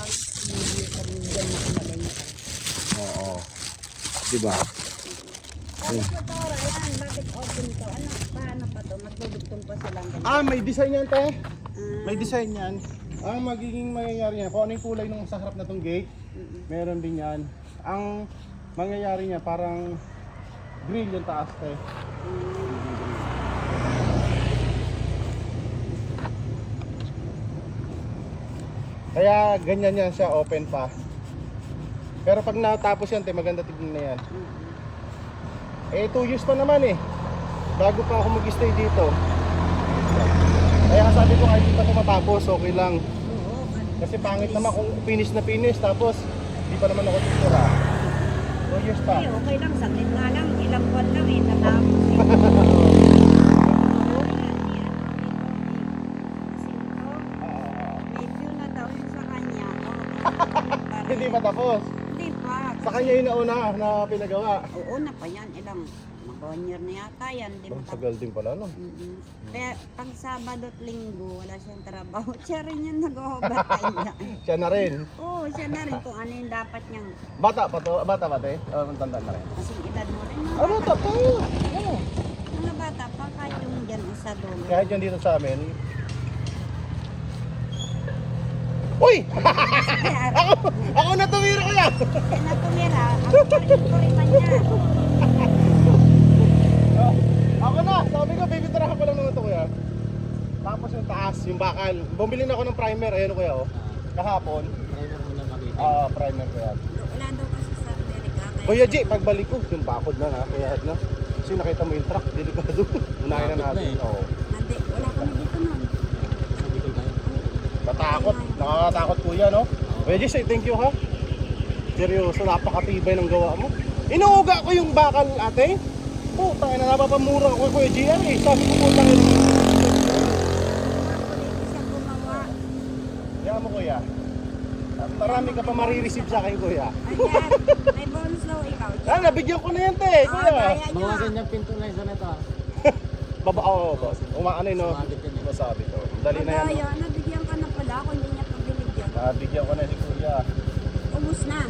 hindi pa rin dyan nakamalay. Oo. Diba? Bakit pa to, Ryan? Bakit open to? Ano, paano pa to? Magdudugtong pa silang ganyan. Ah, may design yan, te. May design yan. Ang magiging mangyayari niya, kung ano yung kulay nung sa harap na tong gate, meron din yan. Ang mangyayari niya, parang grill yung taas, te. Kaya ganyan yan siya, open pa. Pero pag natapos yan, te, maganda tignan na yan. Eh, 2 years pa naman eh. Bago pa ako mag-stay dito. Kaya sabi ko kahit hindi pa ito matapos, okay lang. Oo, Kasi pangit naman kung finish na finish, tapos hindi pa naman ako tutira. 2 years pa. eh, okay lang. Saglit nga lang. Ilang buwan lang eh. Natapos eh. May view na daw yun sa kanya. Hindi pa tapos. Hindi pa. Sa kanya yung nauna na pinagawa. Oo na pa yan. Ilang mag-1 year na yata yan. Di Ang ba? tagal din pala, no? Kaya pag Sabado at Linggo, wala siyang trabaho. Siya rin yung nag-overtime niya. Siya na rin. Oo, siya na rin kung ano yung dapat niyang Bata pa to? Bata ba, te? Tanda na rin. kasing edad mo rin. Ah, bata pa. Oo. Mga bata pa, kahit yung dyan sa dulo. Kahit yung dito sa amin. Uy! Ako na tumira ko yan! Kaya na tumira, ako pa rin yung kuriman niya. Ako na! Sabi ko, baby, tarahan ko lang naman ito, kuya. Tapos yung taas, yung bakal. Bumili na ako ng primer, ayun kuya, oh. Kahapon. Primer mo na makita. Primer ko yan. Wala daw kasi sa Amerika. Kaya Kuya G, pagbalik ko, yung bakod na na, kaya na. Kasi nakita mo yung truck, delikado. Unahin na natin. Oo. Hindi, wala kami dito nun. Sabi ko tayo. Tatakot, nakakatakot kuya, no? Kuya G, say thank you ha. Seryoso, napakatibay ng gawa mo. Inuuga ko yung bakal, ate. Puta, na napapamura ko Kuya G yan eh. Sabi ko puta yun. Siya gumawa. Diyan mo kuya. Marami ka pa marireceive sa akin kuya. Ayan, may bonus daw ikaw. Ah, nabigyan ko na yan te, kuya. Kaya nyo Bawasan yung pinto na isa na ito. Baba, oo, boss. Umaano yun, no? Sumabit yun eh. Masabi ko. Dali na yan. Kaya, nabigyan ka na pala kung hindi niya pabiligyan. Nabigyan ko na si kuya. Ubus na.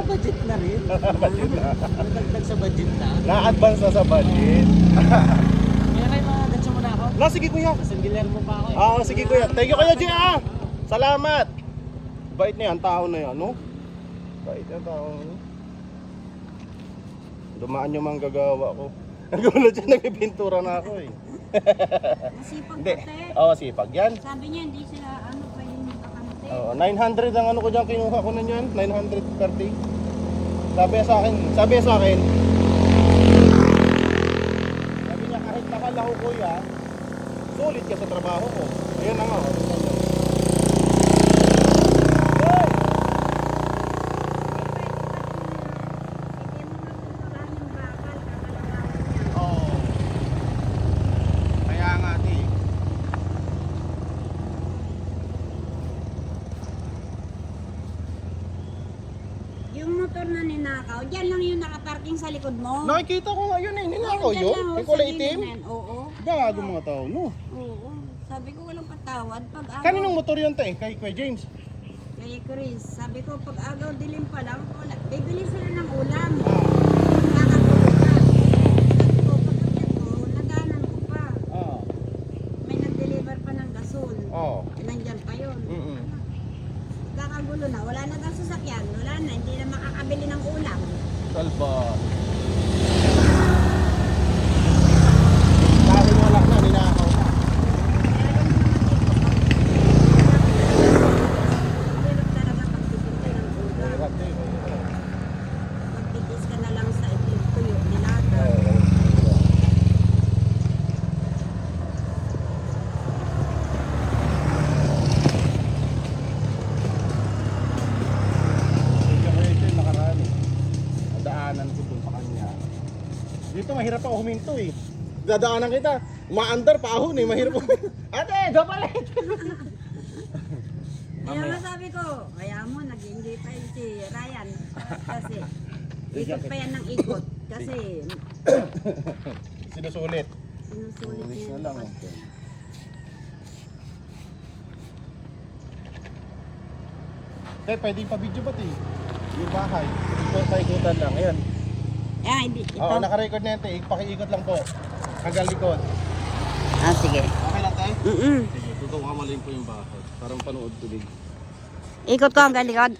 Budget na rin. Nadagdag sa budget na. Na-advance na sa budget. Kaya kayo mga gatsa mo na ako. Na, sige kuya. Singiler mo pa ako eh. Oo, sige kuya. Thank you kuya G, ah. Salamat. Bait na yan, tao na yan, no? Bait na tao. No? Dumaan yung mga gagawa ko. Nagulat siya, nagpipintura na ako eh. Masipag Hindi. pati. Oo, sipag yan. Sabi niya, hindi sila pwedeng magkakante. Oo, 900 ang ano ko dyan, kinuha ko na yan. 930. Sabi niya sa akin, sabi niya kahit nakalaho kuya, sulit ka sa trabaho ko. Ayun na nga. Oh. Oo. Kaya nga, di. Yung motor na ninakaw, dyan lang yung nakaparking sa likod mo. Nakikita ko nga yun eh, ninakaw Dyan yun. lang, May sa kulay gilid itim. na yan. Oo. Gago mga tao, no? Oo. Sabi ko walang patawad. Pag agaw, Kaninong motor yun te? Kay James? Kay Chris, sabi ko pag agaw dilim pa lang, wala. Bibili sila ng ulam. Ah. Kakatulog ka. Sabi ko, pag akyat ko, naganan ko pa. Ah. May nag-deliver pa ng gasol. Oo. Nandyan pa yun. Mm-mm. Kakagulo na, wala na daw sasakyan. Wala na, hindi na makakabili ng ulam. Salba. Dahil wala na, ninakaw na. Hirap talaga pagtitinda ng ulam. Hirap din. Magtitis ka na lang sa tuyo, nilata. Daanan ko dun sa kanya. Dito mahirap ako huminto eh. Dadaanan kita. Maandar pa ahon eh, mahirap ako. Ate, gapalit! Kaya nga sabi ko, kaya mo, nag-enjoy pa yun si Ryan. Kasi, ikot pa yan ng ikot. Kasi, Sinusulit. sinusulit Ulis niya na lang, yung oh. kasi. Kaya pwede pa video ba eh? Yung bahay. Paikutan lang. Ayan. Ah, hindi. Ito. Oo, naka-record na yan te. Pakiikot lang po. Hanggang likod. Ah, sige. Okay lang tayo? Mm-mm. Sige, tutuwa ka malin po yung bahay. Parang panood tulig. Ikot ko hanggang likod.